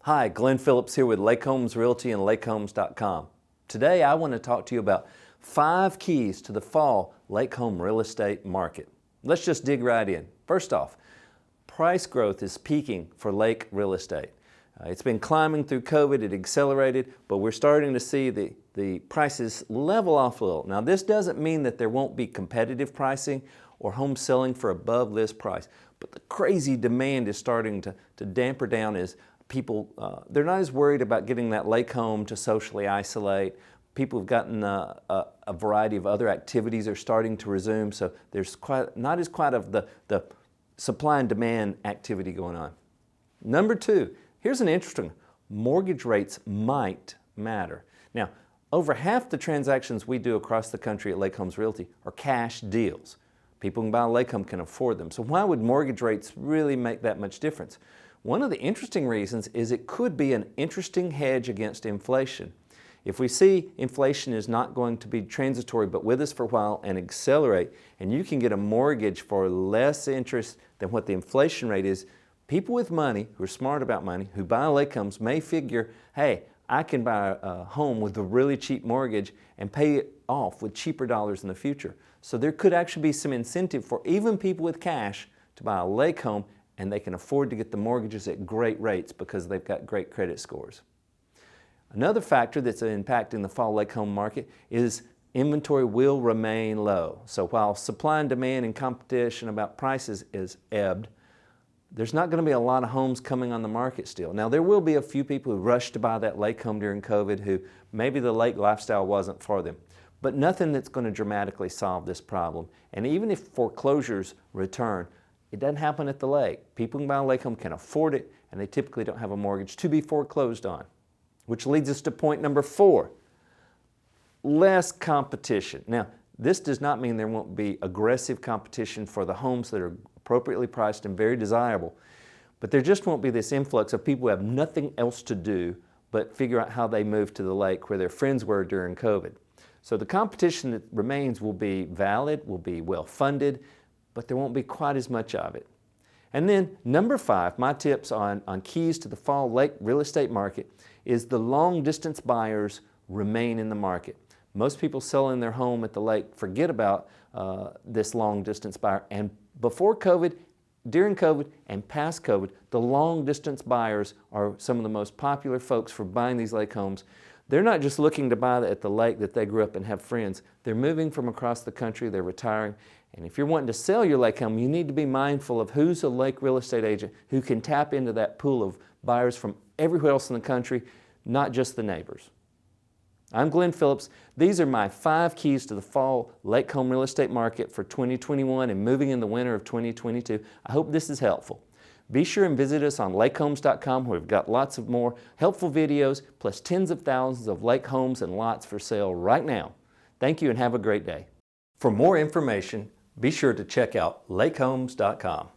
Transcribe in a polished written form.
Hi, Glenn Phillips here with Lake Homes Realty and lakehomes.com. Today I want to talk to you about 5 keys to the fall lake home real estate market. Let's just dig right in. First off, price growth is peaking for lake real estate. It's been climbing through COVID, it accelerated, but we're starting to see the prices level off a little. Now this doesn't mean that there won't be competitive pricing or homes selling for above list price, but the crazy demand is starting to damper down as people, they're not as worried about getting that lake home to socially isolate. People have gotten a variety of other activities are starting to resume, so there's not as quite of the supply and demand activity going on. Number 2, here's an interesting one. Mortgage rates might matter. Now, over half the transactions we do across the country at Lake Homes Realty are cash deals. People who can buy a lake home can afford them. So why would mortgage rates really make that much difference? One of the interesting reasons is it could be an interesting hedge against inflation. If we see inflation is not going to be transitory but with us for a while and accelerate, and you can get a mortgage for less interest than what the inflation rate is, people with money, who are smart about money, who buy lake homes may figure, hey, I can buy a home with a really cheap mortgage and pay it off with cheaper dollars in the future. So there could actually be some incentive for even people with cash to buy a lake home, and they can afford to get the mortgages at great rates because they've got great credit scores. Another factor that's impacting the fall lake home market is inventory will remain low. So while supply and demand and competition about prices is ebbed, there's not going to be a lot of homes coming on the market still. Now there will be a few people who rushed to buy that lake home during COVID who maybe the lake lifestyle wasn't for them, but nothing that's going to dramatically solve this problem. And even if foreclosures return, it doesn't happen at the lake. People who buy a lake home can afford it, and they typically don't have a mortgage to be foreclosed on. Which leads us to point number 4, less competition. Now, this does not mean there won't be aggressive competition for the homes that are appropriately priced and very desirable, but there just won't be this influx of people who have nothing else to do but figure out how they move to the lake where their friends were during COVID. So the competition that remains will be valid, will be well funded, but there won't be quite as much of it. And then number 5, my tips on keys to the fall lake real estate market is the long distance buyers remain in the market. Most people selling their home at the lake forget about this long distance buyer, and before COVID, during COVID, and past COVID, the long distance buyers are some of the most popular folks for buying these lake homes. They're not just looking to buy at the lake that they grew up and have friends. They're moving from across the country, they're retiring. And if you're wanting to sell your lake home, you need to be mindful of who's a lake real estate agent who can tap into that pool of buyers from everywhere else in the country, not just the neighbors. I'm Glenn Phillips. These are my 5 keys to the fall lake home real estate market for 2021 and moving in the winter of 2022. I hope this is helpful. Be sure and visit us on lakehomes.com where we've got lots of more helpful videos plus tens of thousands of lake homes and lots for sale right now. Thank you and have a great day. For more information, be sure to check out lakehomes.com.